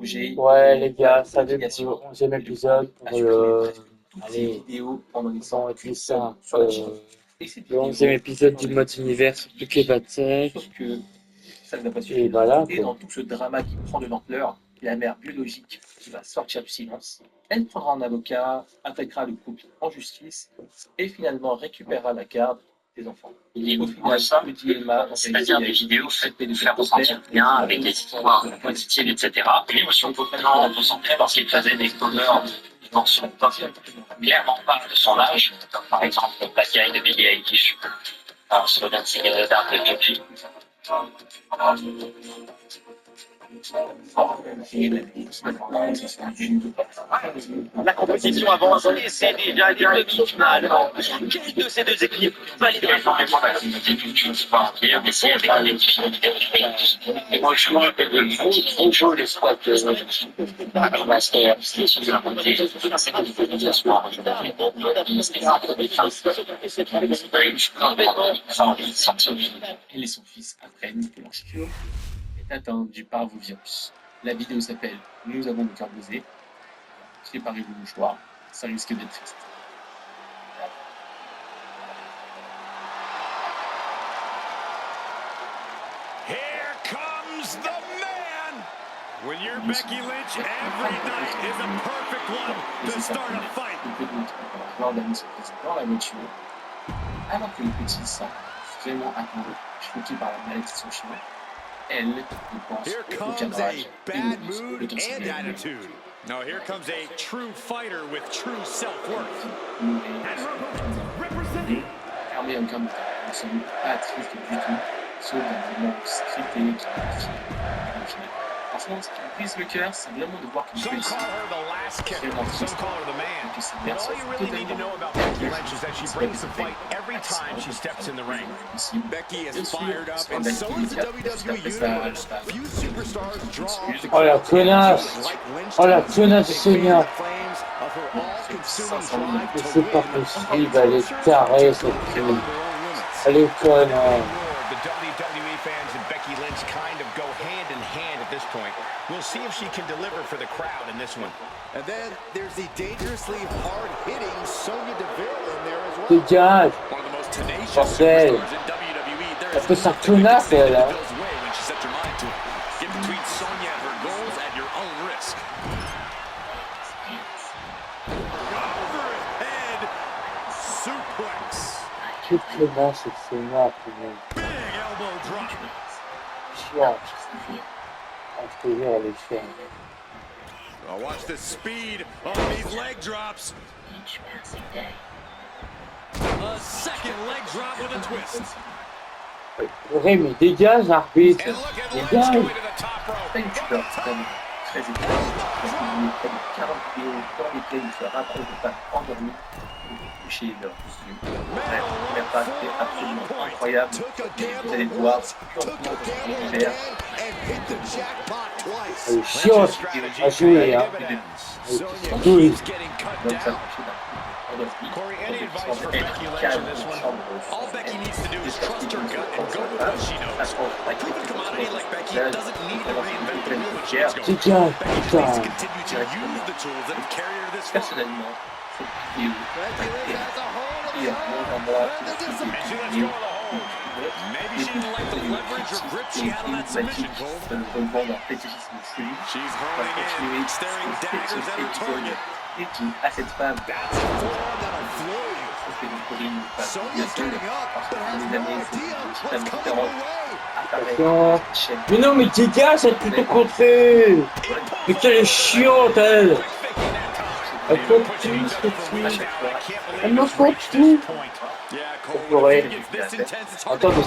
bouger. Ouais, les gars, salut pour le 11e épisode. Pour le. Allez, comment on dit ça? Le 11e épisode du Mode Univers Raw. Sauf que ça ne va pas Et suffire. voilà, Et quoi. dans tout ce drama qui prend de l'ampleur, la mère biologique qui va sortir du silence, elle prendra un avocat, attaquera le couple en justice et finalement récupérera la garde des enfants. Au final, Rudy et Emma ont C'est-à-dire des vidéos faites pour faire ressentir bien avec des histoires positives, etc. Une émotion totalement ressentie parce qu'il faisait des covers de dimension clairement pas de son âge, comme par exemple le Bad Guy de Billie Eilish, sur Dancing in the Dark de Joji. La compétition avance et c'est déjà les demi-finales. Quelle de ces deux équipes validera énormément d'activités culturelles sportives, mais c'est avec les difficultés. Franchement, trop chaud les squats. Elle et son fils apprennent que leur futur est attendu par vos virus. La vidéo s'appelle Nous avons le cœur brisé. Préparez vos mouchoirs, ça risque d'être triste. Here comes the man! When you're Becky Lynch, every night is a perfect one to start a fight. Lors d'un dans la voiture, alors que le petit semble vraiment attendu, choqué par la maladie de son chien, elle pense Here au comes cadrage a et bad au risque mood and potentiel. attitude. No, here comes a true fighter with true self-worth. Armé en comme nous sommes pas tristes du tout, sauf d'un moment scripté qui est franchement, ce qui me brise le cœur, c'est vraiment de voir qu'une Some petite call her the last kicker, vraiment some triste, call her the man. que sa And mère all soit you really need to know totalement about Becky Lynch is that she brings the fight every time she steps in the ring. Becky is fired up, and so is the WWE Universe. Few superstars draw off the Oh la crowd's connasse! energy like Lynch Oh la does. connasse du They fan Seigneur! the flames of her all-consuming drive Mais to c'est pas win. possible, elle est tarée cette fille. Elle est conne, hein. The WWE fans and Becky Lynch kind of go hand in hand at this point. We'll see if she can deliver for the crowd in this one. And then there's the dangerously hard-hitting Sonya Deville in there as well. Dégage! One of the most tenacious Bordel! superstars in WWE. There Elle is peut sa nothing that can connasse, stand elle, in hein. Deville's way when she sets her mind to it. Get between Sonya and her goals at your own risk. Overhead suplex. Quelle connasse cette Seigneur, punaise. Big elbow drop. Chiant. Ah, je te jure, elle est chiante. Oh, watch the speed on these leg drops. A second leg drop with a twist. Ouais, mais dégage, arbitre! And look at Lynch Dégage! going to the top rope. Pas une super vraiment très étonnante, parce qu'il y a près de 40 vidéos dans lesquelles il se rapproche de femmes endormies ou couchées leurs yeux. Bref, la part est absolument incroyable. Vous allez le voir, purement univers. Elle est chiante à jouer, hein. Oui. Donc ça marche d'un Corey, any advice for Becky Lynch in this one? All Becky needs to do is trust her gut and go with what she knows. A proven commodity like Becky doesn't need to reinvent the wheel when she knows. Dégage, Becky needs to putain! continue to use the tools that have carried her this far. Personnellement, cette vidéo est un endroit And she lets go of the hold. Maybe she didn't like the leverage or grip she had on that submission, Cole. She's honing in, staring daggers at her target. Et qui, à cette femme, That's a forearm that'll floor you. fait une corinne, Sonya's turning up, but has no idea what's coming her way. Putain. Mais non, mais dégage, elle peut te contrer! Mais qu'elle est chiante, elle! Elle fait tout, cette fille! Elle me fait tout! Ouais. Attends, mais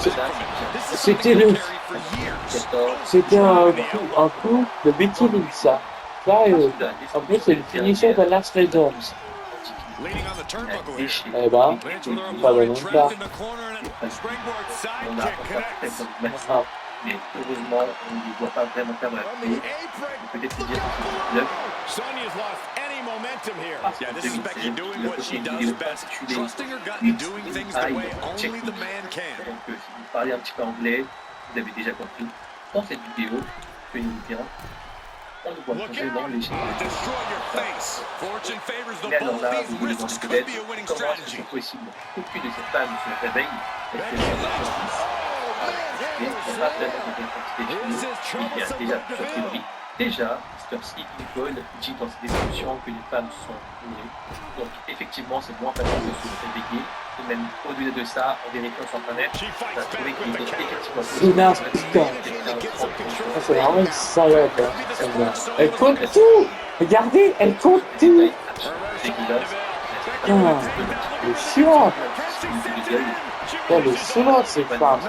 c'était un coup de Becky Lynch, ça. Là, en plus, c'est le finisher de Last Resort. Eh ben, pas bon non pas. Ah. Mais heureusement, on ne voit pas vraiment faire de la vidéo. Peut-être dire que c'est Yeah, this is Becky doing what she does best, trusting her gut and doing things the way only the man can. Donc, si vous parlez un petit peu anglais, vous avez déjà compris. Dans cette vidéo, que nous dire on le voit vraiment léger. Fortune favors the Mais alors bold. là, These vous voulez risks demander could peut-être be a winning comment est-ce que strategy. c'est possible qu'aucune de ces femmes se réveille et qu'elles soient et il n'y a pas tellement de quantité de films. Il y a déjà plusieurs théories. Déjà, Mr. Steve Nicole dit dans ses descriptions que les femmes sont bourrées. Donc effectivement, c'est moins facile de se réveiller. Et même au-delà de ça, en vérifiant sur Internet, on a trouvé qu'il était effectivement C'est un putain. C'est vraiment une salope, hein, celle-là. Elle compte tout. Regardez, elle compte tout. dégueulasse. Putain, elle est chiante. Elle est saoulante, cette femme.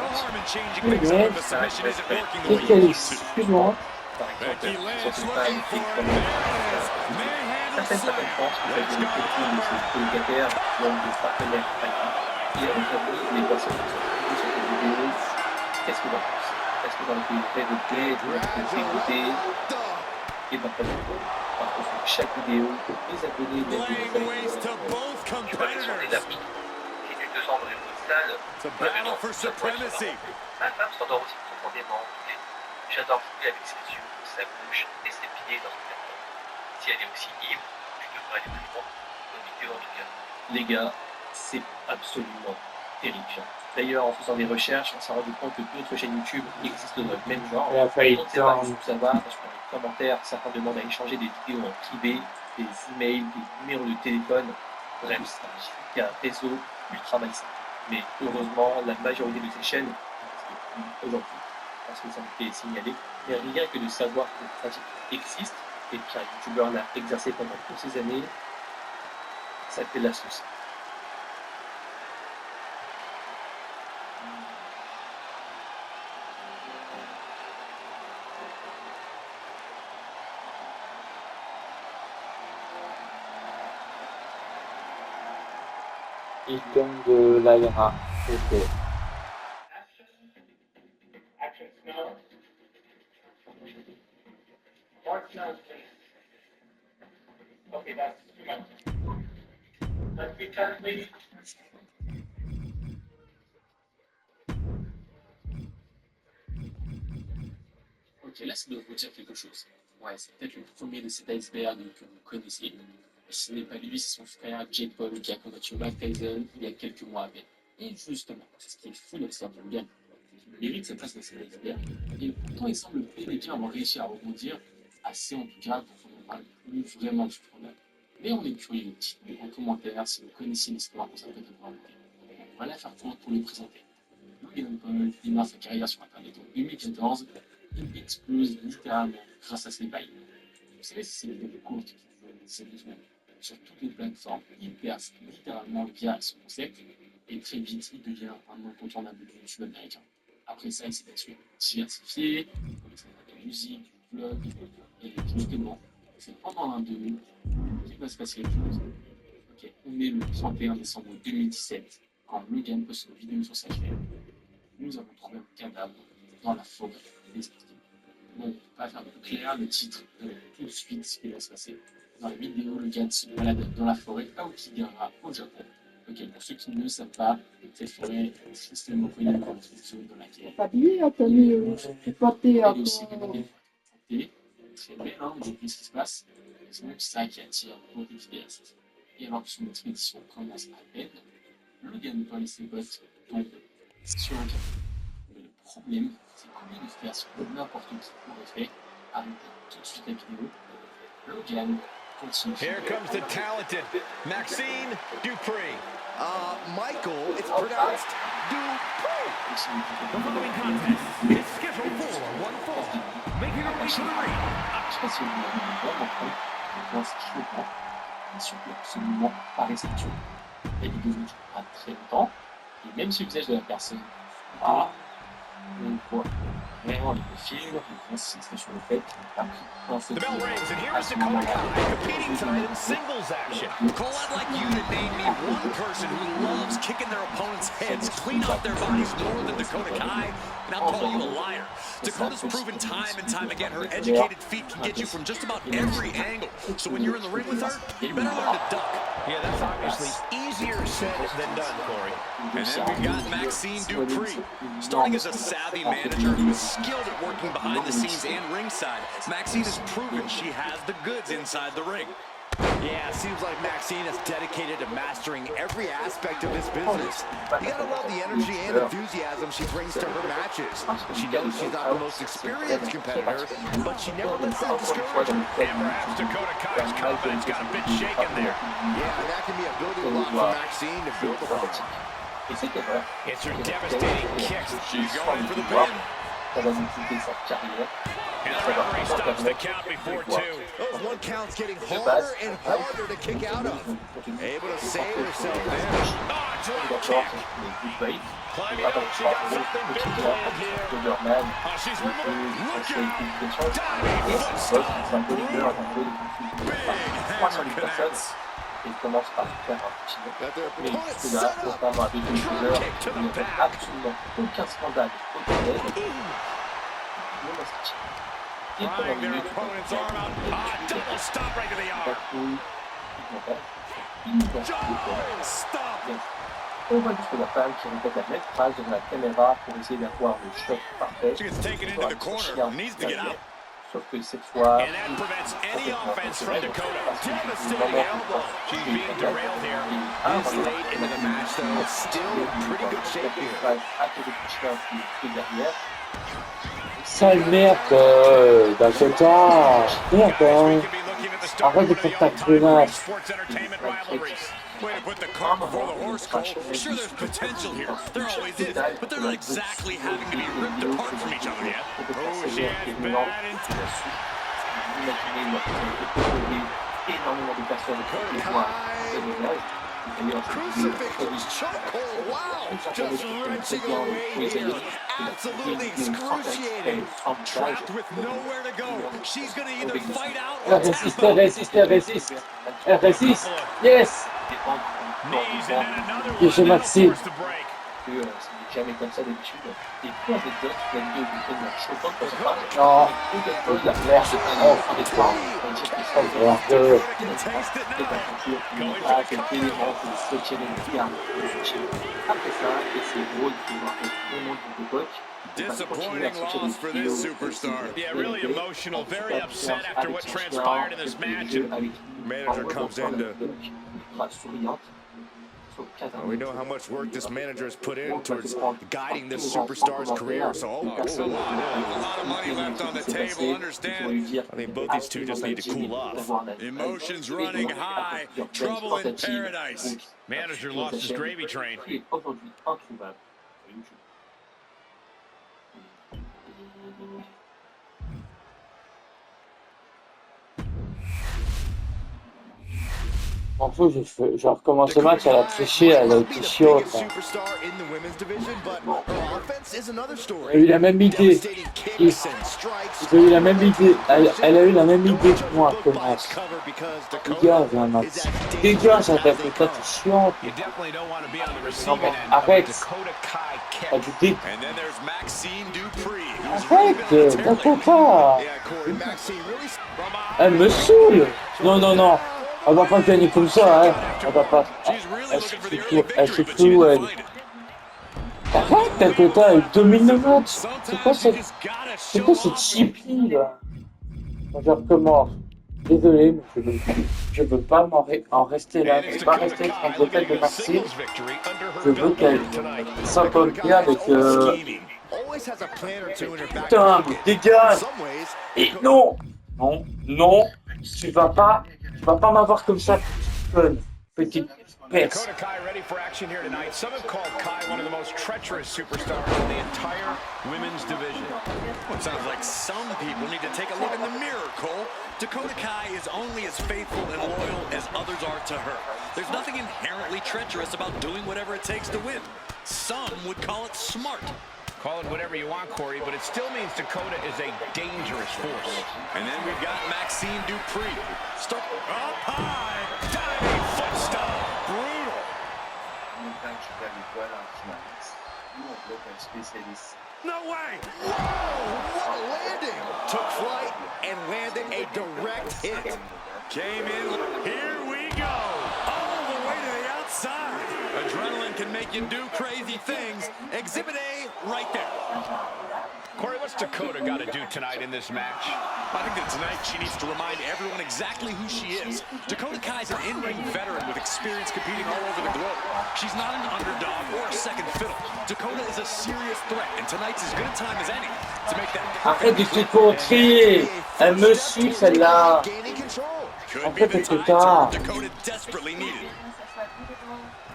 Mais qu'est-ce qu'elle est suivante. Par exemple, sur une femme qui certaines femmes pensent que ça vient de ses colocataires, donc des partenaires amis. Et avec la vie, les personnes qui sont sur cette vidéo, qu'est-ce que vous en pensez? Est-ce que vous en avez révolté? Est-ce que vous en avez dégoûté? Et ben pas du tout. Parce que sur chaque vidéo, les abonnés, les abonnés, tu vas les journées d'amis. Et du 2 ans dans les autres salles, ma femme s'endort aussi profondément. J'adore jouer avec ses yeux, sa bouche et ses pieds dans son carton. Si elle est aussi libre, je devrais aller plus loin. Au milieu en tout cas. Les gars, c'est absolument terrifiant. D'ailleurs, en faisant des recherches, on s'est rendu compte que d'autres chaînes YouTube existent dans le même genre. Elle a failli On ne sait pas où ça va, parce que dans les commentaires, certains demandent à échanger des vidéos en privé, des emails, des numéros de téléphone. Bref, c'est un réseau ultra malsain. Mais heureusement, la majorité de ces chaînes existent aujourd'hui. Parce que ça me fait signaler, mais rien que de savoir que cette pratique existe et qu'un youtubeur l'a exercé pendant toutes ces années, ça fait de la sauce. Il donne de l'AIRA. Ok. Okay, that's too much. Let's be cut, please. Ok, là, ça doit vous dire quelque chose. Ouais, c'est peut-être le premier de cet iceberg que vous connaissez. Et ce n'est pas lui, c'est son frère Jake Paul qui a combattu Mike Tyson il y a quelques mois à peine. Et justement, c'est ce qui est fou dans l'histoire de Logan. Il mérite sa place dans cet iceberg. Et pourtant, il semble bel et bien avoir réussi à rebondir, assez en tout cas pour qu'on ne parle plus vraiment du problème. Mais on est curieux, dites-nous en commentaire si vous connaissez l'histoire pour cette intégralité. On va la faire courte pour le présenter. Logan Paul démarre sa carrière sur Internet en 2014. Il explose littéralement grâce à ses bails. Vous savez, c'est des vidéos courtes qui font des secondes sur toutes les plateformes. Il perce littéralement via son concept et très vite, il devient un incontournable du YouTube américain. Après ça, il s'est diversifié, de la musique, du vlog, et justement, c'est pendant l'un d'eux qu'il va se passer quelque chose. Ok, on est le 31 décembre 2017, quand Logan poste une vidéo sur sa chaîne. Nous avons trouvé un cadavre dans la forêt. Bon, on va faire plus clair, le titre tout de suite ce qui va se passer. Dans la vidéo, le gars se balade dans la forêt Aokigahara au Japon. Ok, pour ceux qui ne le savent pas, cette forêt est tristement connue comme une zone dans laquelle Habillé, Anthony, c'est pas t'es il y a encore. aussi des très belle, hein, vous voyez ce qui se passe. C'est même ça qui attire beaucoup de vidéastes. Et alors que son expédition commence à peine, Logan Paul et ses potes tombent sur un café. Mais le problème, c'est qu'au lieu de faire ce que n'importe qui aurait fait, arrêter tout de suite la vidéo, Logan continue. Here comes the talented Maxine Dupree. Michael, it's pronounced Dupree. The following contest is scheduled for one fall. Making her way to the ring. Je sais pas si vous l'avez vraiment fait, mais ce qui est choquant, bien sûr, absolument pas respectueux. La vidéo ne dure pas très longtemps, et même si le visage de la personne, on voit vraiment le film, on insiste sur le fait qu'il n'a pas pris un The photo bell rings, and here à is ce Dakota moment-là. Kai competing tonight in singles action. Cole, I'd like you to name me one person who loves kicking their opponents' heads clean off their bodies more than Dakota Kai, and I'll call you a liar. Dakota's proven time and time again her educated feet can get you from just about every angle. So when you're in the ring with her, you better learn to duck. Yeah, that's obviously easier said than done, Corey. And then we've got Maxine Dupree. Starting as a savvy manager who is skilled at working behind the scenes and ringside. Maxine has proven she has the goods inside the ring. Yeah, seems like Maxine is dedicated to mastering every aspect of this business. You gotta love the energy and enthusiasm she brings to her matches. She knows she's not the most experienced competitor, but she never lets that discourage her. And perhaps Dakota Kai's confidence got a bit shaken there. Yeah, and that can be a building block for Maxine to build upon. It's her devastating kicks. She's going for the pin. And the referee stops the count before 2. Those one counts getting harder and harder to kick out of. Able to save herself there. Oh, drop kick. Climbing out, she got something big planned here. Oh, she's removed. Look out. Diving foot stop. Big hammer connects. Il commence par faire un petit mot. Got their Mais opponent jusque là, set up. contrairement à d'autres youtubeurs, il n'y avait absolument aucun scandale, aucun aide. Prying their opponent's arm out. Ah, double stop right to the arm. Double stop. On voit juste la femme qui répète la mettre face devant la caméra pour essayer d'avoir le shot parfait. She gets taken into the corner. Needs to get out. Sauf que cette fois, And that prevents any offense from Dakota. Devastating elbow. She's being derailed here. This late into the match, though, still in pretty good shape here. à côté du chien qui est derrière. Sale merde, Dakota. Merde, hein. Arrête de faire ta grenade. Way to put the cart before the horse, Cole. Sure, there's potential here. There always is. But they're not exactly having to be ripped apart from each other yet. Oh, she has bad intentions. Énormément de personnes qui voient ce visage. Crucifix chokehold, wow! Just wrenching away here. Absolutely excruciating. Trapped with nowhere to go. She's going to either fight out or Elle résiste, elle résiste, elle résiste. Elle résiste. Yes. knees and then another Que j'ai one that'll Maxime. force the break. C'est jamais comme ça d'habitude. Et peu avec d'autres, il y a une vidéo de la choquante pour se parler. Non. La merde, c'est un off, il est fort. Merde. Après ça, et c'est drôle de voir que tout le monde de l'époque. Disappointing loss for this superstar. Yeah, really emotional, very upset after what transpired in this match. And Manager comes in to... We know how much work this manager has put in towards guiding this superstar's career, so a lot of money left on the table, understand. I think both these two just need to cool off. Emotions running high, trouble in paradise. Manager lost his gravy train. En plus, je recommence le match, elle a triché, elle a été chiante. Hein. Elle a eu la même idée. Ils ont eu la même idée. Elle a eu la même idée que moi, commence. Dégage, hein, dégage, Dakota, t'es chiante. Non, mais arrête. T'as du dé. Arrête, Dakota. Elle me saoule. Non, non, non. Elle va pas gagner comme ça, hein. Elle va pas. Elle se fout, elle. Arrête, Dakota, elle domine le match. C'est quoi cette chippie, là? Je recommence. Désolé, mais je veux pas en rester là. Je veux pas rester en défaite de Maxime. Je veux qu'elle s'entende bien avec... Putain, dégage. Et non. Non, non. Tu vas pas m'avoir comme ça, petite peste. Dakota Kai ready for action here tonight. Some have called Kai one of the most treacherous superstars in the entire women's division. Well, it sounds like some people need to take a look in the mirror, Cole. Dakota Kai is only as faithful and loyal as others are to her. There's nothing inherently treacherous about doing whatever it takes to win. Some would call it smart. Call it whatever you want, Corey, but it still means Dakota is a dangerous force. And then we've got Maxine Dupree. Stuck up high, diving foot stop, brutal. No way! Whoa, what a landing! Took flight and landed a direct hit. Came in, here we go! All the way to the outside. Adrenaline can make you do crazy things. Exhibit A, right there. Corey, what's Dakota got to do tonight in this match? I think that tonight she needs to remind everyone exactly who she is. Dakota Kai's an in-ring veteran with experience competing all over the globe. She's not an underdog or a second fiddle. Dakota is a serious threat, and tonight's as good a time as any to make that. Arrête de te contrer. Elle me suit celle-là. En fait, c'est trop tard. Dakota desperately needed.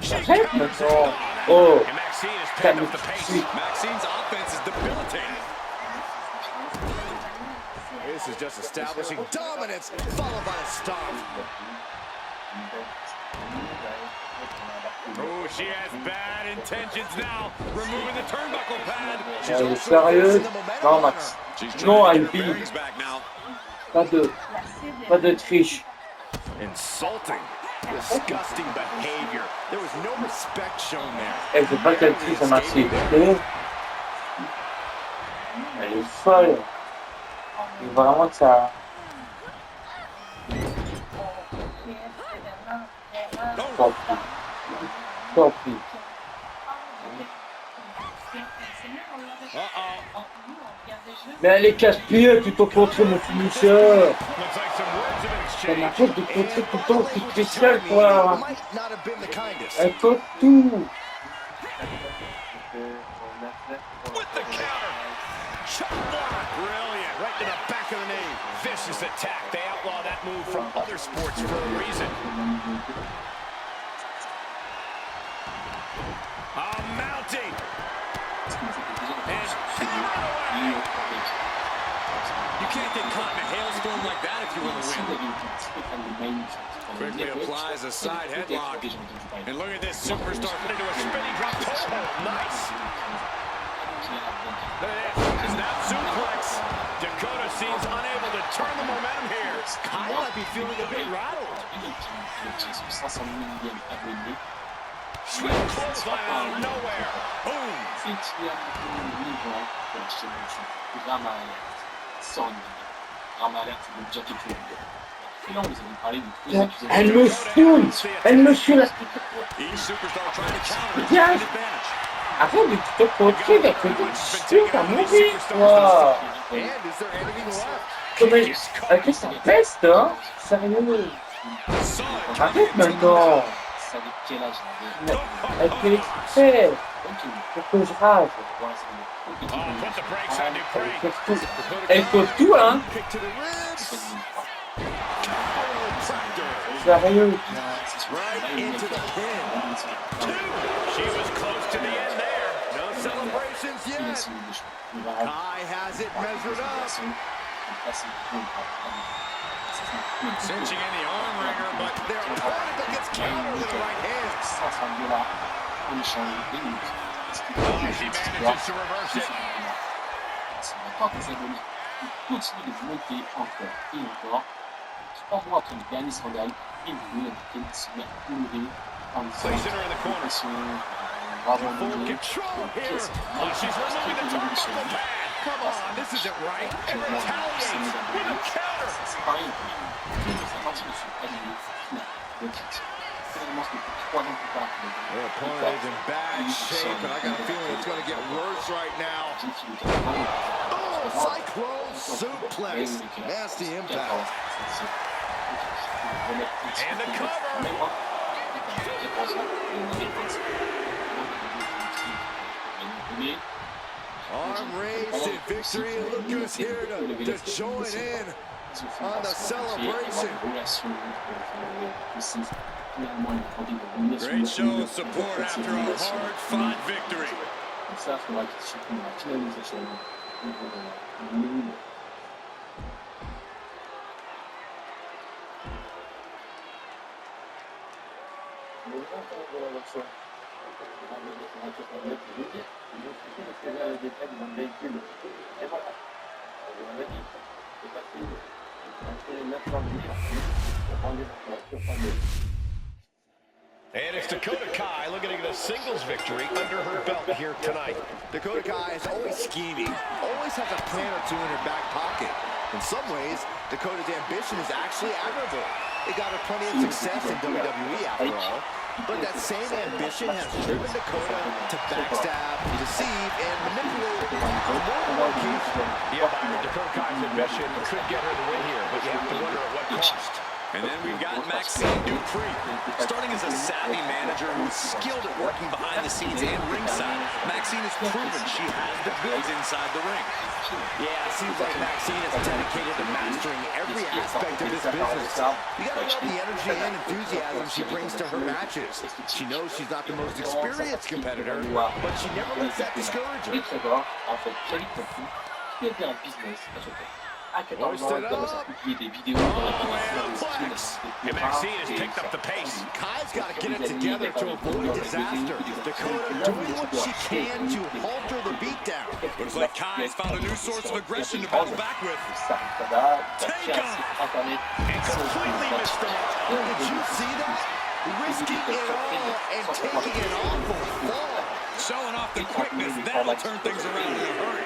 Arrête maintenant. Oh. And Maxine is picking up the pace. Maxine's offense is debilitating. This is just establishing dominance, followed by a stomp. Oh, she has bad intentions now. Removing the turnbuckle pad. Elle est sérieuse? Non, Max. Non, Albi. Pas de triche. Insulting, disgusting behavior. There was no respect shown there. Elle veut pas qu'elle triche à Maxi. Elle est folle. Et vraiment que ça... Tant pis. Mais elle est casse-pied plutôt contre mon finisher. Ça m'arrête de contrer tout le temps ce spécial quoi. Elle compte tout. Brilliant, right to the back of the knee. Vicious attack. They outlaw that move from other sports for a reason. Mounting. You can't get caught in a hailstorm like that if you want to win. Quickly applies a side headlock. And look at this superstar put into a spinning drop. Oh, nice. Look at this. Snap suplex. Dakota seems unable to turn the momentum here. Kyle might be feeling a bit rattled. Swift clothesline out of nowhere. Boom. Elle me saoule. Elle me saoule. Viens. Arrête de te contrer avec le truc à mourir quoi. Comme elle fait sa peste hein. Sérieux. Arrête maintenant. Elle fait exprès pour que je rage. Elle fait tout, hein. Sérieux. She was close to the end there. No celebrations yet. Kai has it measured up. Cinching in the arm wringer, but Their opponent gets countered with the right hand. she manages to reverse it. Continue de monter encore et encore. 3 mois après le dernier scandale, il veut se mettre honoré en Placing her in the corner. Full control here. She's removing the turnbuckle pad. Come on, this isn't right. And retaliates with a counter. C'est pareil. Sa partie de son allié final. Le titre. Finalement, c'est depuis 3 ans plus tard. Their opponent is in bad shape, and I got a feeling it's going to get worse right now. Oh, cyclone suplex. Nasty impact. And the cover. Arm raised in victory. Look who's here to join in on the celebration. Great show of support after a hard-fought victory. And it's Dakota Kai looking to get a singles victory under her belt here tonight. Dakota Kai is always scheming, always has a plan or two in her back pocket. In some ways, Dakota's ambition is actually admirable. It got her plenty of success in WWE after all. But that same ambition has driven Dakota to backstab, deceive, and manipulate on more than one occasion. Yeah, Byron, Dakota Kai's ambition could get her the win here, but you have to wonder at what cost. And then we've got Maxine Dupree, starting as a savvy manager who's skilled at working behind the scenes and ringside. Maxine has proven she has the goods inside the ring. Yeah, it seems like Maxine is dedicated to mastering every aspect of this business. You gotta love the energy and enthusiasm she brings to her matches. She knows she's not the most experienced competitor, but she never lets that discourage her. Hoisted up. And Maxine has picked up the pace. Kai's got to get it together to avoid disaster. Dakota doing what she can to alter the beatdown. Looks like Kai's found a new source of aggression to bounce back with. Take him! And completely missed the mark. Did you see that? Risking it all and taking an awful fall. Showing off the quickness, that'll turn things around in a hurry.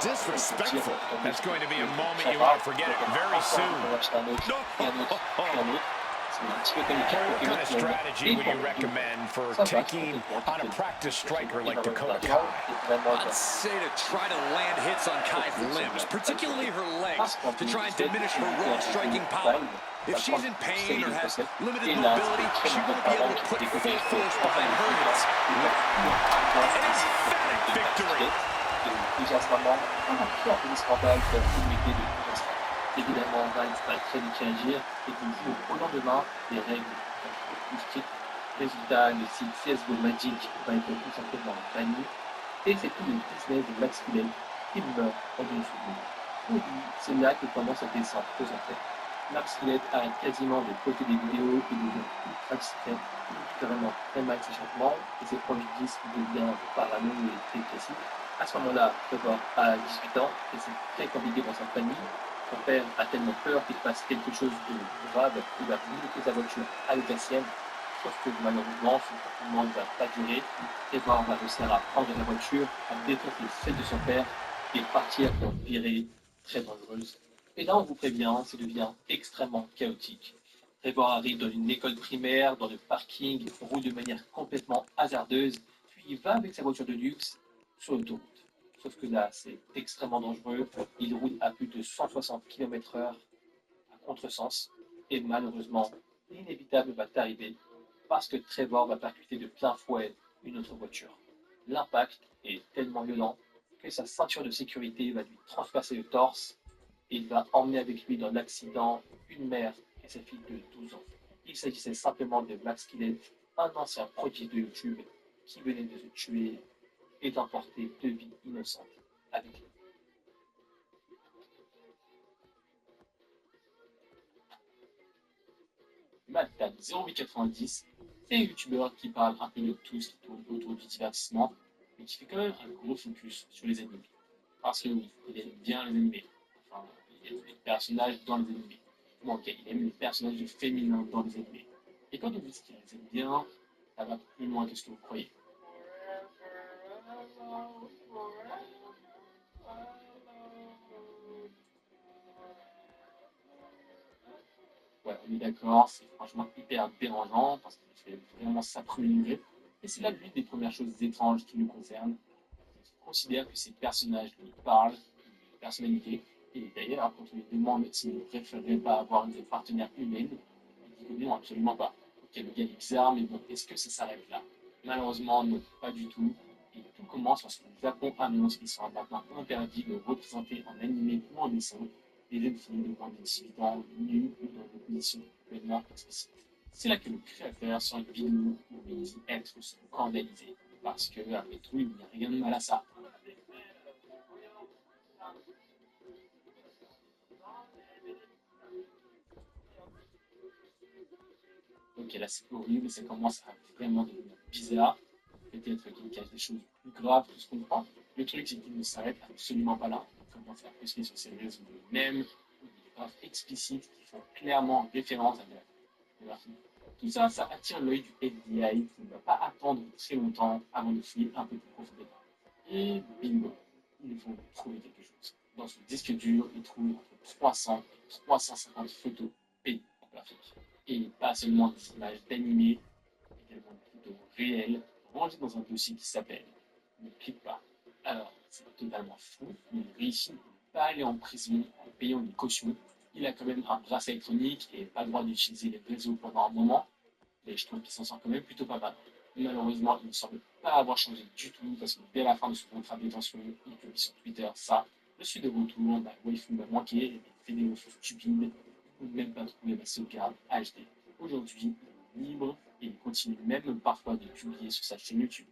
Disrespectful. That's going to be a moment you won't forget it very soon. What kind of strategy would you recommend for taking on a practice striker like Dakota Kai? I'd say to try to land hits on Kai's limbs, particularly her legs, to try and diminish her raw striking power. If she's in pain or has limited mobility, she won't be able to put full force behind her hits. An emphatic victory. Évidemment, Val va très vite réagir et vous joue au lendemain des règles plus strictes. Résultat, le site CSGO Magic va être tout simplement banni et c'est tout le business de Max Killen qui meurt en dessous de lui. C'est là que commence cette descente aux enfers. Max Killen arrête quasiment de poster des vidéos et de dire ultra discret, vraiment très mal ses changements et ses proches disent qu'il devient parano et très précis. À ce moment-là, Trevor a 18 ans et c'est très compliqué dans sa famille. Son père a tellement peur qu'il fasse quelque chose de grave, il va bloquer sa voiture avec la sienne, sauf que malheureusement, son comportement ne va pas durer. Trevor va réussir à prendre la voiture, à défoncer celle de son père et partir pour une virée très dangereuse. Et là, on vous prévient, ça devient extrêmement chaotique. Trevor arrive dans une école primaire, dans le parking, roule de manière complètement hasardeuse, puis il va avec sa voiture de luxe sur l'autoroute. Sauf que là, c'est extrêmement dangereux. Il roule à plus de 160 km/h à contresens. Et malheureusement, l'inévitable va arriver parce que Trevor va percuter de plein fouet une autre voiture. L'impact est tellement violent que sa ceinture de sécurité va lui transpasser le torse et il va emmener avec lui dans l'accident une mère et sa fille de 12 ans. Il s'agissait simplement de Max Killen, un ancien prodige de YouTube qui venait de se tuer et d'emporter 2 vies innocentes avec lui. Madame 0,90, c'est un youtubeur qui parle un peu de tout ce qui tourne autour du divertissement, mais qui fait quand même un gros focus sur les animés. Parce que oui, il aime bien les animés. Enfin, il aime les personnages dans les animés. Bon, ok, il aime les personnages féminins dans les animés. Et quand on vous dit qu'il les aime bien, ça va plus loin que ce que vous croyez. Ouais, on est d'accord, c'est franchement hyper dérangeant parce qu'il fait vraiment ça premier degré. Et c'est là l'une des premières choses étranges qui nous concernent. Il considère que ces personnages lui parlent de personnalité. Et d'ailleurs, quand on lui demande s'il ne préférerait pas avoir une partenaire humaine, il dit que non, absolument pas. Ok, le gars est bizarre, mais bon, est-ce que ça s'arrête là? Malheureusement, non, pas du tout. Et tout commence lorsque le Japon annonce qu'il sera maintenant interdit de représenter en animé ou en dessin des jeunes filles de moins de 18 ans nues ou dans des positions complètement explicites. C'est là que le créateur sur une vidéo où il dit être scandalisé. Parce que, après tout, il n'y a rien de mal à ça. Ok, là c'est horrible, ça commence à vraiment devenir bizarre. Peut-être qu'il cache des choses plus graves que ce qu'on croit. Le truc, c'est qu'il ne s'arrête absolument pas là. Il commence à poster sur ses réseaux de mèmes, ou des graphes explicites qui font clairement référence à la fille. Tout ça, ça attire l'œil du FBI qui ne va pas attendre très longtemps avant de fouiller un peu plus profondément. Et bingo, il faut trouver quelque chose. Dans son disque dur, il trouve entre 300 et 350 photos pédographiques. Et pas seulement des images d'animés, également des photos réelles, rangées dans un dossier qui s'appelle Ne clique pas. Alors, c'est totalement fou, mais il réussit à ne pas aller en prison en payant une caution. Il a quand même un bracelet électronique et pas le droit d'utiliser les réseaux pendant un moment, mais je trouve qu'il s'en sort quand même plutôt pas mal. Malheureusement, il ne semble pas avoir changé du tout parce que dès la fin de son contrat de détention, il publie sur Twitter ça. Je suis de retour, ma waifu m'a manqué, et mes vidéos sont stupides, ou même pas trouvé ma sauvegarde HD. Aujourd'hui, il est libre et il continue même parfois de publier sur sa chaîne YouTube.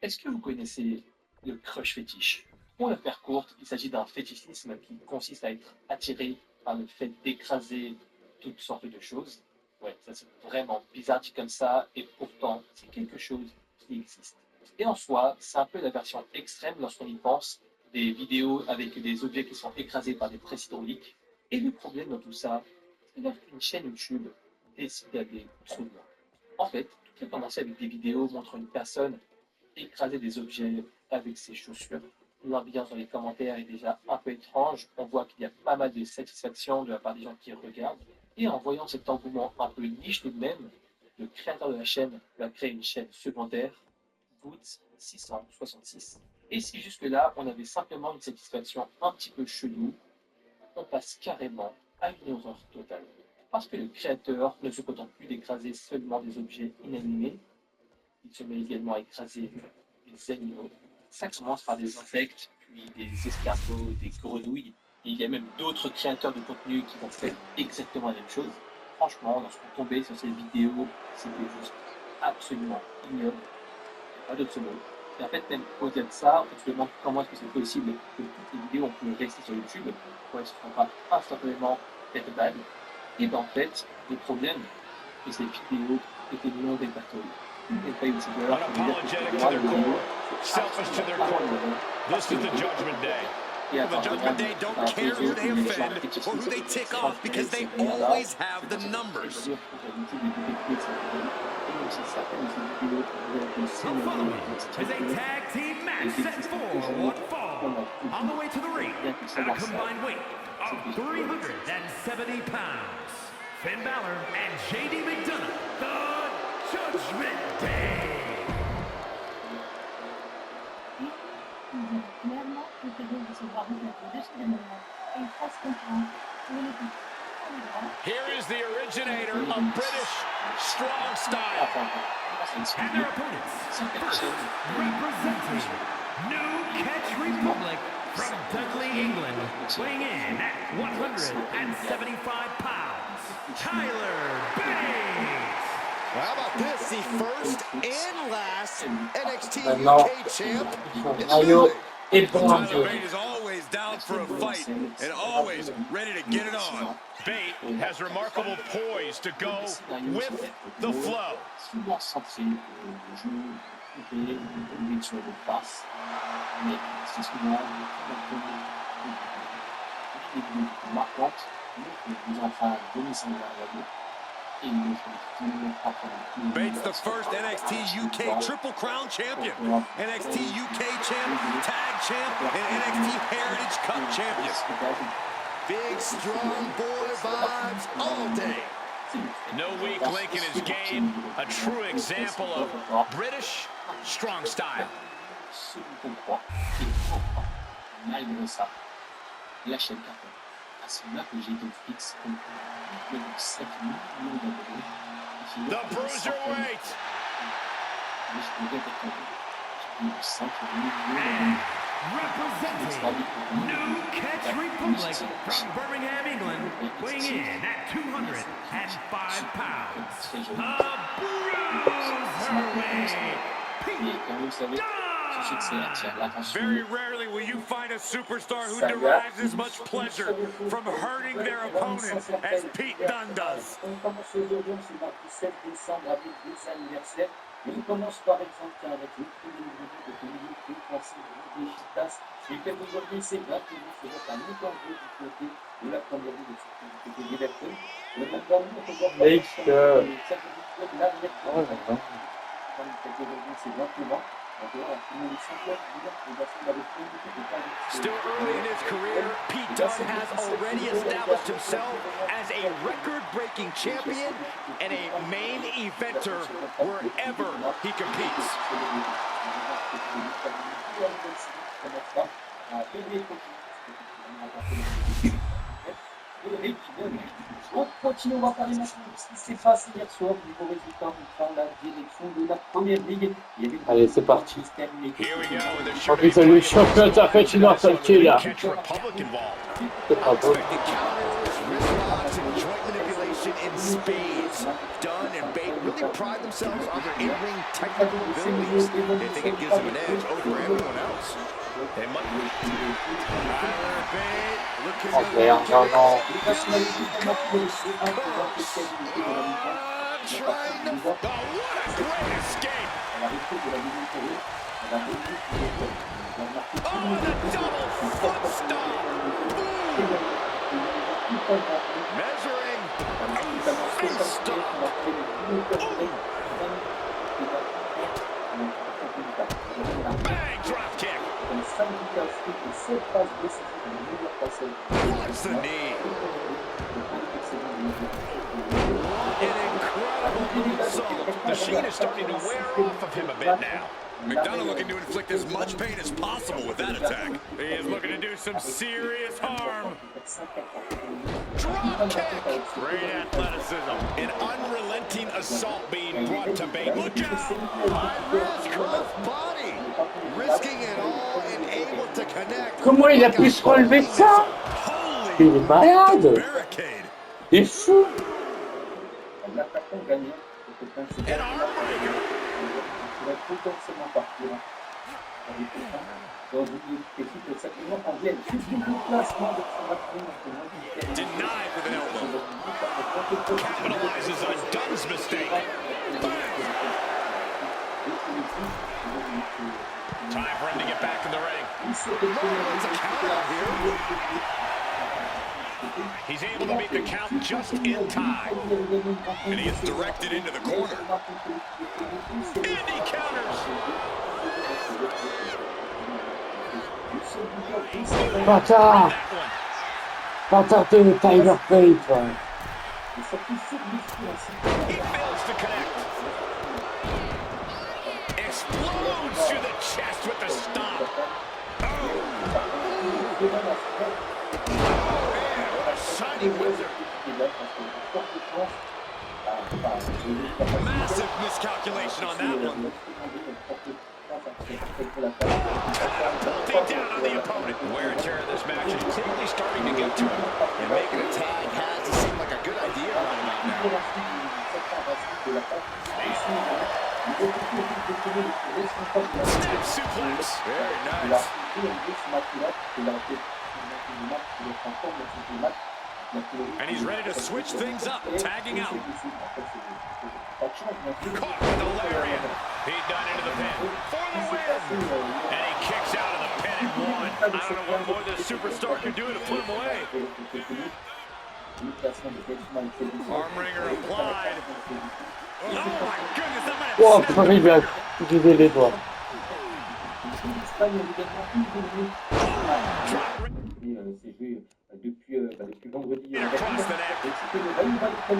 Est-ce que vous connaissez le crush fétiche? Pour la faire courte, il s'agit d'un fétichisme qui consiste à être attiré par le fait d'écraser toutes sortes de choses. Ouais, ça c'est vraiment bizarre dit comme ça, et pourtant c'est quelque chose qui existe. Et en soi, c'est un peu la version extrême lorsqu'on y pense, des vidéos avec des objets qui sont écrasés par des presses hydrauliques. Et le problème dans tout ça, c'est lorsqu'une chaîne YouTube décide d'aller trop loin. En fait, tout a commencé avec des vidéos montrant une personne écraser des objets avec ses chaussures. L'ambiance dans les commentaires est déjà un peu étrange. On voit qu'il y a pas mal de satisfaction de la part des gens qui regardent. Et en voyant cet engouement un peu niche tout de même, le créateur de la chaîne va créer une chaîne secondaire, Wwe 666. Et si jusque-là, on avait simplement une satisfaction un petit peu chelou, on passe carrément à une horreur totale. Parce que le créateur ne se contente plus d'écraser seulement des objets inanimés, il se met également à écraser des animaux. Ça commence par des insectes, puis des escargots, des grenouilles. Et il y a même d'autres créateurs de contenu qui vont faire exactement la même chose. Franchement, lorsqu'on tombait sur ces vidéos, c'était juste absolument ignoble. Pas d'autre mot. Et en fait, même au-delà de ça, on se demande comment est-ce que c'est possible que toutes les vidéos ont pu rester sur YouTube. Pourquoi est-ce qu'on ne va pas instantanément être ban? Et bien en fait, le problème, c'est que ces vidéos étaient non répertoriées. Unapologetic to their core, selfish to their core. This is the Judgment Day. Well, the Judgment Day don't care who they offend or who they tick off because they always have the numbers. The following is a tag team match set for one fall. On the way to the ring, at a combined weight of 370 pounds, Finn Balor and JD McDonough, the Judgment Day. Finalement, le fait de se voir remettre dessus des moments et une face comprendre pour les coups. Here is the originator of British strong style. And their opponents, first, representing New Catch Republic from Dudley, England, weighing in at 175 pounds, Tyler Bates. Well, how about this? The first and last NXT Maintenant, UK champ in the Mario building. est bon en Tyler jeu. Bate is always down for a fight and always ready to get it on. Bate has remarkable poise to go with the flow. Souvent centré le jeu, et sur le passe, mais c'est souvent une vidéo marquante, les enfants vomissent dans la radio. Bates, the first NXT UK Triple Crown champion, NXT UK champ, Tag champ, and NXT Heritage Cup champion. Big, strong boy vibes all day. No weak link in his game, a true example of British strong style. Malgré ça, la chaîne cartonne. À son apogée de fixe, plus de 7 millions d'abonnés. The Bruiserweight. Representing New Catch Republic from Birmingham, England, weighing in at 205 pounds, the Bruiserweight, Very rarely will you find a superstar who derives as much pleasure from hurting their opponent as Pete Dunne does. Il commence par exemple avec le de communauté française de Chitas. Et que aujourd'hui, c'est gratuit, c'est un nouveau du côté de la première vie de l'élection. Le même temps, on peut voir Ouais, ouais. Still early in his career, Pete Dunne has already established himself as a record-breaking champion and a main eventer wherever he competes. On continue, on va parler maintenant de ce qui s'est passé hier soir, du beau résultat, on prend la direction de la première ligue. Allez, c'est parti. Here we go, with there En sure to plus, be le plenty of champion moves t'a fait une heure on the sortie là. Czech Republic involved. C'est pas beau. Expected counters, wrist locks, and joint manipulation in spades. Dunne and Bate really pride themselves on their in-ring technical abilities. They think it gives them an edge over everyone else. They might... Tyler Bate looking Oh to merde, non, non. trying to... Oh, what a great escape! Oh, and a double foot stomp! Measuring. Face stomp. Bang, drop kick. Blocks the knee. An incredible moonsault. The sheen is starting to wear off of him a bit now. McDonough looking to inflict as much pain as possible with that attack. He is looking to do some serious harm. Drop kick. Great athleticism. An unrelenting assault being brought to Bate. Look out. high risk rough body. Risking it all and able to connect. Comment il a pu se relever de ça? Il est malade. Barricade. Il est fou. An arm breaker. Denied with an elbow. Capitalizes on Dunn's mistake. Time for him to get back in the ring. It's a count out here. He's able to make the count just in time. And he is directed into the corner. And he counters. Bâtard. Bâtard de Tyler Bate, toi. He fails to connect. Explodes through the chest with the stomp. Shining wizard. Massive miscalculation on that one. Take down on the opponent. Wear and tear of this match is clearly starting to get to him. And making a tag has to seem like a good idea right about now. Snap suplex. Very nice. And he's ready to switch things up, tagging out. Caught with the lariat. Pete Dunne into the pin for the win. And he kicks out of the pin and one. I don't know what more this superstar can do to put him away. Arm wringer applied. Oh my goodness, that might Oh, have purée, il lui a brisé les doigts. Depuis vendredi. across the neck.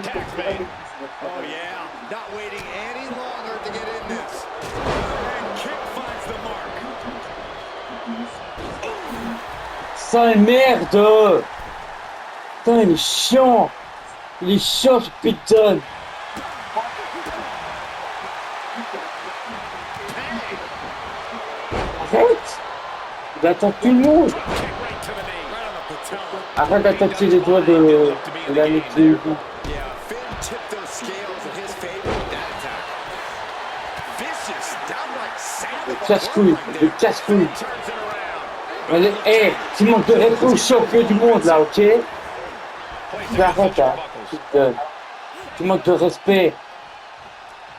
Tax made. Oh yeah, not waiting any longer to get in this. And kick finds the mark. Sale merde. Putain, il est chiant. Il est chiant, ce putain. Arrête. Il attaque tout le monde. Kick right to the knee. Right on the patella. Arrête d'attaquer les doigts de la nuque. Yeah, Finn tipped those scales in his favor with that attack. Vicious, downright savage. Casse-couille, le casse-couille. Turns it around. Hey, tu manques de respect au champion du monde là, ok? Tu arrêtes là, putain. Tu manques de respect.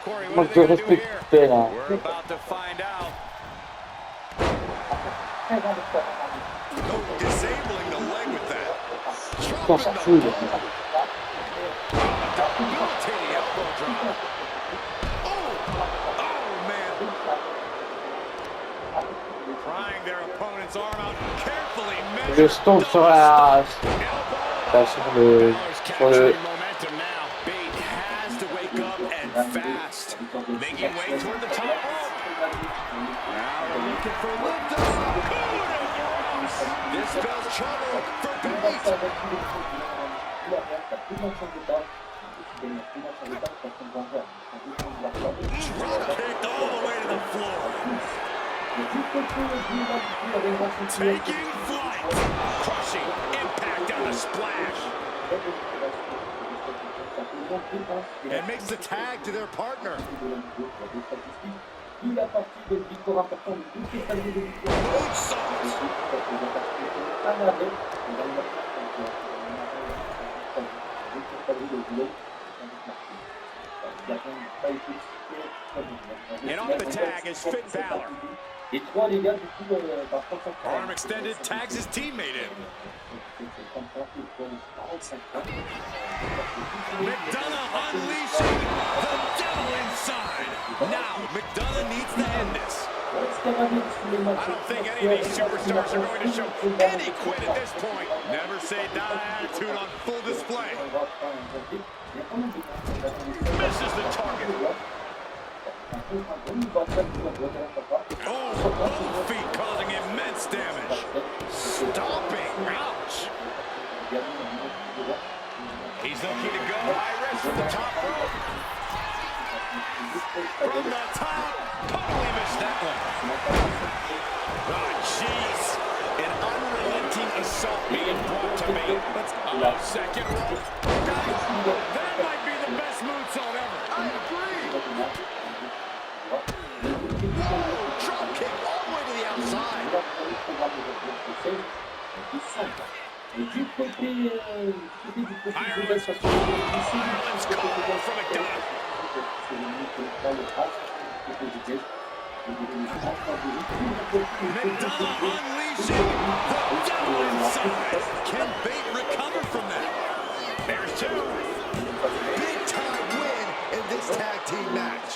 Corey, Tu what manques are de they gonna do respect, here? putain là. We're about to find out. Disabling the leg with that. Casse-couille. Debilitating elbow drop. Oh, prying their opponent's arm out carefully. Je tombe sur la... sur le... Momentum now. Bate has to wake up and fast. Making way toward the top rope. Now we're looking for lift off. This spells trouble for Bate. Drop kicked all the way to the floor. Taking flight. Crushing impact on the splash. And makes the tag to their partner. And on the tag is Finn Balor. Arm extended, tags his teammate in. McDonough unleashing the devil inside. Now, McDonough needs to end this. I don't think any of these superstars are going to show any quit at this point. Never say die attitude on full display. Misses the target. Oh, both feet causing immense damage. Stomping. Ouch. He's looking to go high risk from the top rope. From the top. Totally missed that one. Oh, jeez. An unrelenting assault being brought to me. Second rope. That might be the best moonsault ever. I agree. Whoa, drop kick all the way to the outside. Ireland's violence call from McDonough. McDonough unleashing the devil inside. Can Bate recover from that? There's two. Big time win in this tag team match.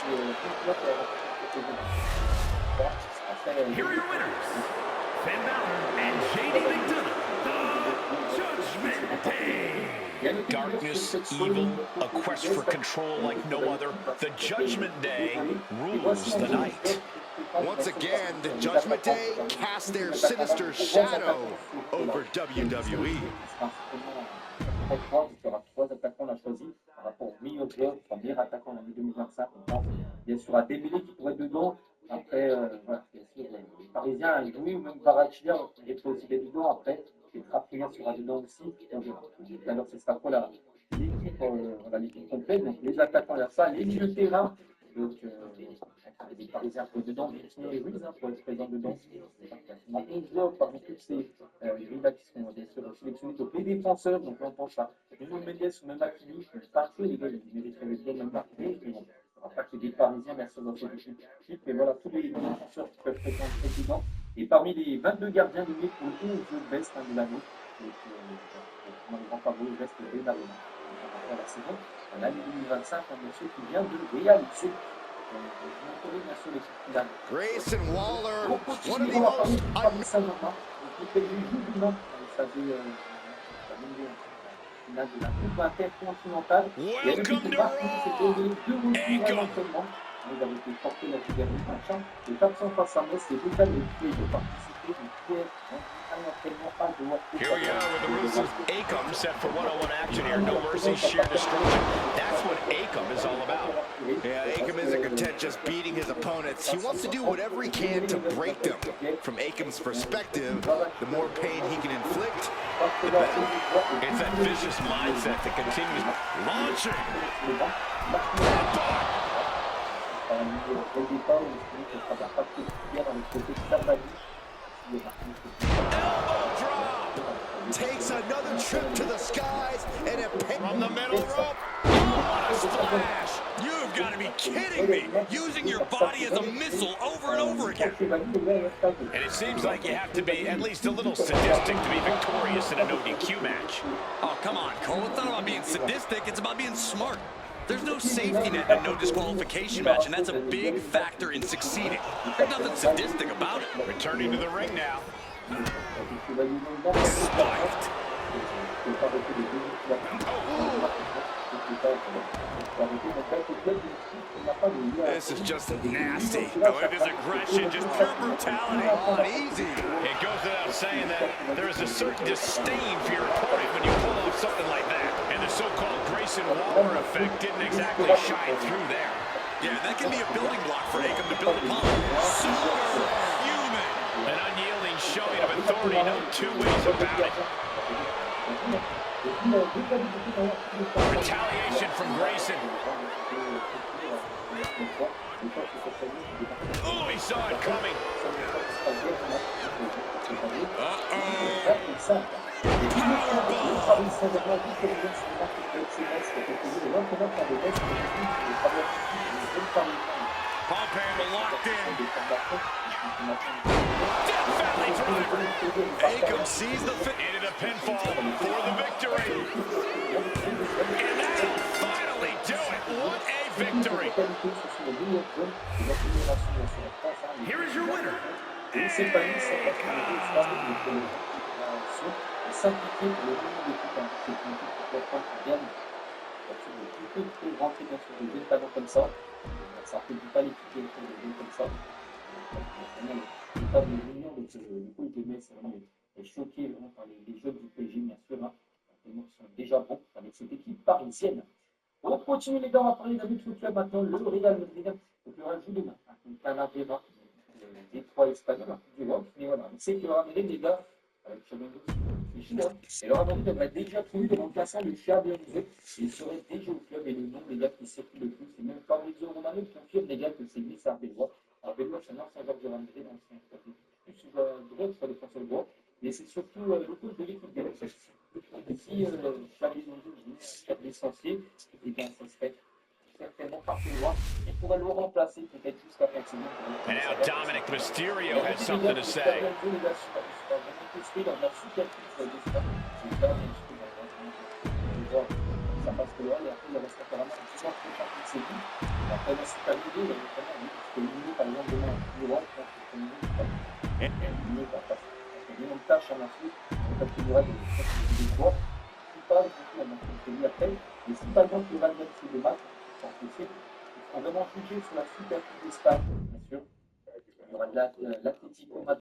Here are your winners, Finn Balor and JD McDonough, the Judgment Day. Darkness, evil, a quest for control like no other. The Judgment Day rules the night. Once again, the Judgment Day cast their sinister shadow over WWE. Trois attaquants l'a choisi par rapport au meilleur joueur, meilleur attaquant en l'année 2025. Bien sûr, à Dembélé qui pourrait être dedans. Après, voilà, bien sûr, les Parisiens, Louis ou même Barachia, il est aussi dedans. Après, les Trappillens sera dedans aussi. Alors, ce sera quoi l'équipe complète. Donc, les attaquants, il y a ça, les milieux de terrain. Donc, les Parisiens un peu dedans, les Ruiz pour être présents dedans. On a 11 joueurs parmi tous ces grilles-là qui sont bien sûr sélectionnés. Donc, les défenseurs, donc on pense à Nuno Mendes ou même Hakimi, pas que les gars, ils mériteraient le même marqué, mais bon. Pas que des Parisiens, bien sûr, dans cette équipe, mais voilà, tous les défenseurs qui peuvent prétendre président. Et parmi les 22 gardiens de but pour le 11 best de l'année, on ne rend pas beau, il reste Benarona. Après la saison, l'année 2025, un monsieur qui vient de réaliser. Grayson Waller, one of the most... Intercontinental. Welcome to Raw. Acom. Vous avez été porté la figure du machin. Les 400 face à Metz, les deux cas de pied de participer, de pied, Here we are with the roots of Acom set for one-on-one action here. No mercy, sheer destruction. That's what Acom is all about. Yeah, Acom isn't content just beating his opponents. He wants to do whatever he can to break them. From Acom's perspective, the more pain he can inflict, the better. It's that vicious mindset that continues launching. Elbow drop! Takes another trip to the skies and it from the middle rope. What a splash! You've got to be kidding me! Using your body as a missile over and over again. And it seems like you have to be at least a little sadistic to be victorious in a no DQ match. Oh, come on, Cole. It's not about being sadistic. It's about being smart. There's no safety net and no disqualification match, and that's a big factor in succeeding. There's nothing sadistic about it. Returning to the ring now. Spiked. This is just nasty. Oh, it is aggression, just pure brutality. Oh, easy. It goes without saying that there is a certain disdain for your opponent when you pull off something like that. And the so-called Grayson Waller effect didn't exactly shine through there. Yeah, that can be a building block for Akam to build upon. Superhuman. An unyielding showing of authority, no two ways about it. Retaliation from Grayson. Oh, he saw it coming. Pump handle locked in. Death Valley driver. Akam sees the fit. Into the pinfall for the victory. And that'll finally do it. What a victory. Here is your winner. Ça ne peut pas l'équiper comme ça. Pas de l'union, donc du coup, il est vraiment choqué vraiment par les jeux du PSG, bien sûr. Hein, qui sont déjà bons avec cette équipe parisienne. On continue, les gars, on va parler d'un autre club maintenant, le Real Madrid. Donc, le Real joue demain, contre Talavera, des trois Espagnols, du Rhum. Mais voilà, on sait que le Real Madrid, les gars, avec et le Real Madrid a déjà trouvé le remplaçant de Xabi Alonso. Il serait déjà au club et le nom des gars qui circulent le plus. C'est même Fabrizio Romano qui confirme, les gars, que c'est lui, c'est Arbelois. Arbelois, c'est un ancien joueur du Real Madrid, plus joueur droit, soit défenseur droit. Mais c'est surtout le coach de l'équipe de l'Est. Si Xabi Alonso est licencié, et bien ça serait certainement pas plus loin. Il pourrait le remplacer peut-être jusqu'à fin de saison. And now Dominic Mysterio has something to say. Vraiment jugé sur la Super Coupe d'Espagne, bien sûr. Il y aura de l'Atlético